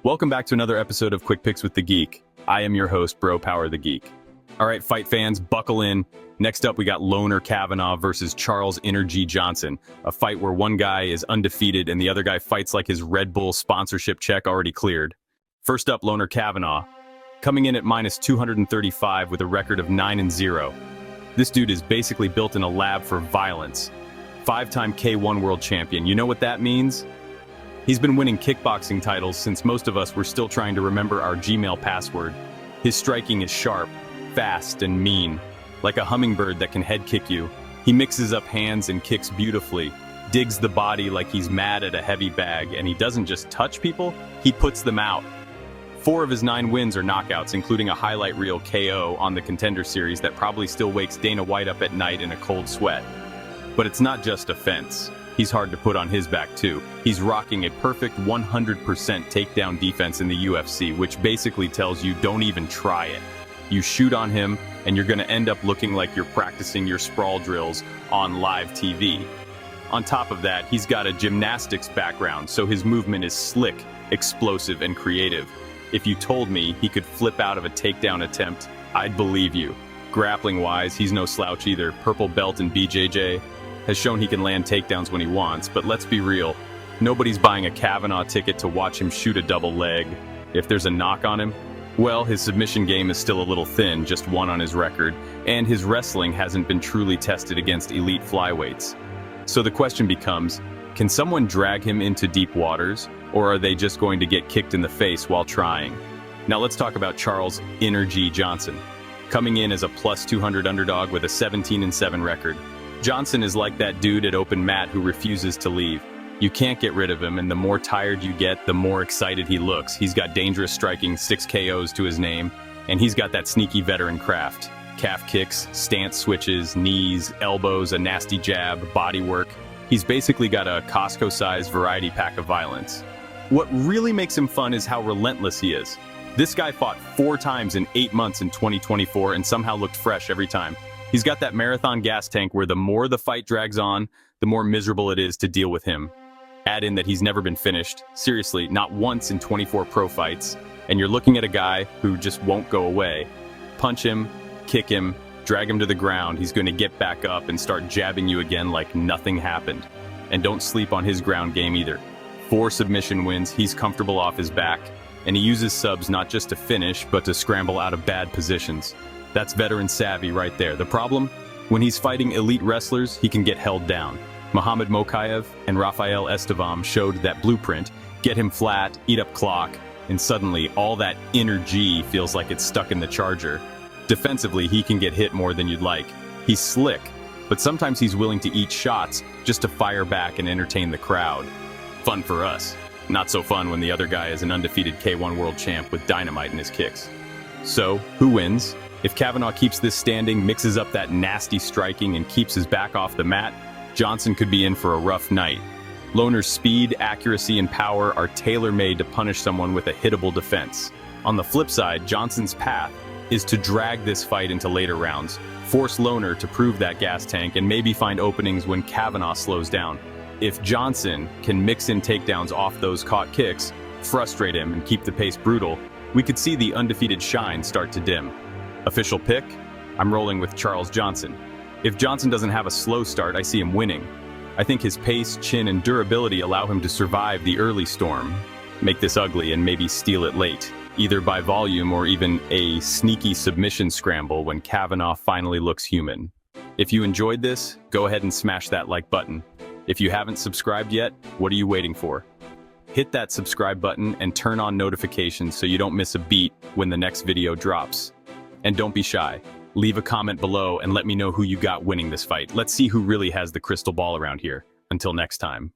Welcome back to another episode of Quick Picks with the Geek. I am your host, Bro Power the Geek. All right, fight fans, buckle in. Next up, we got Loner Kavanagh versus Charles Energy Johnson, a fight where one guy is undefeated and the other guy fights like his Red Bull sponsorship check already cleared. First up, Loner Kavanagh, coming in at minus 235 with a record of 9-0. This dude is basically built in a lab for violence. Five-time K1 world champion. You know what that means? He's been winning kickboxing titles since most of us were still trying to remember our Gmail password. His striking is sharp, fast, and mean. Like a hummingbird that can head kick you. He mixes up hands and kicks beautifully, digs the body like he's mad at a heavy bag, and he doesn't just touch people, he puts them out. 4 of his 9 wins are knockouts, including a highlight reel KO on the Contender Series that probably still wakes Dana White up at night in a cold sweat. But it's not just offense. He's hard to put on his back too. He's rocking a perfect 100% takedown defense in the UFC, which basically tells you don't even try it. You shoot on him, and you're gonna end up looking like you're practicing your sprawl drills on live TV. On top of that, he's got a gymnastics background, so his movement is slick, explosive, and creative. If you told me he could flip out of a takedown attempt, I'd believe you. Grappling-wise, he's no slouch either. Purple belt in BJJ has shown he can land takedowns when he wants, but let's be real. Nobody's buying a Kavanagh ticket to watch him shoot a double leg. If there's a knock on him, well, his submission game is still a little thin, just 1 on his record, and his wrestling hasn't been truly tested against elite flyweights. So the question becomes, can someone drag him into deep waters, or are they just going to get kicked in the face while trying? Now let's talk about Charles Energy Johnson. Coming in as a plus 200 underdog with a 17-7 record. Johnson is like that dude at open mat who refuses to leave. You can't get rid of him, and the more tired you get, the more excited he looks. He's got dangerous striking, 6 KOs to his name, and he's got that sneaky veteran craft. Calf kicks, stance switches, knees, elbows, a nasty jab, body work. He's basically got a Costco-sized variety pack of violence. What really makes him fun is how relentless he is. This guy fought 4 times in 8 months in 2024 and somehow looked fresh every time. He's got that marathon gas tank where the more the fight drags on, the more miserable it is to deal with him. Add in that he's never been finished, seriously, not once in 24 pro fights, and you're looking at a guy who just won't go away. Punch him, kick him, drag him to the ground, he's going to get back up and start jabbing you again like nothing happened. And don't sleep on his ground game either. 4 submission wins, he's comfortable off his back, and he uses subs not just to finish, but to scramble out of bad positions. That's veteran savvy right there. The problem? When he's fighting elite wrestlers, he can get held down. Muhammad Mokaev and Rafael Estevam showed that blueprint. Get him flat, eat up clock, and suddenly all that energy feels like it's stuck in the charger. Defensively, he can get hit more than you'd like. He's slick, but sometimes he's willing to eat shots just to fire back and entertain the crowd. Fun for us. Not so fun when the other guy is an undefeated K1 world champ with dynamite in his kicks. So, who wins? If Kavanagh keeps this standing, mixes up that nasty striking, and keeps his back off the mat, Johnson could be in for a rough night. Loner's speed, accuracy, and power are tailor-made to punish someone with a hittable defense. On the flip side, Johnson's path is to drag this fight into later rounds, force Loner to prove that gas tank, and maybe find openings when Kavanagh slows down. If Johnson can mix in takedowns off those caught kicks, frustrate him, and keep the pace brutal, we could see the undefeated shine start to dim. Official pick? I'm rolling with Charles Johnson. If Johnson doesn't have a slow start, I see him winning. I think his pace, chin, and durability allow him to survive the early storm, make this ugly, and maybe steal it late, either by volume or even a sneaky submission scramble when Kavanagh finally looks human. If you enjoyed this, go ahead and smash that like button. If you haven't subscribed yet, what are you waiting for? Hit that subscribe button and turn on notifications so you don't miss a beat when the next video drops. And don't be shy. Leave a comment below and let me know who you got winning this fight. Let's see who really has the crystal ball around here. Until next time.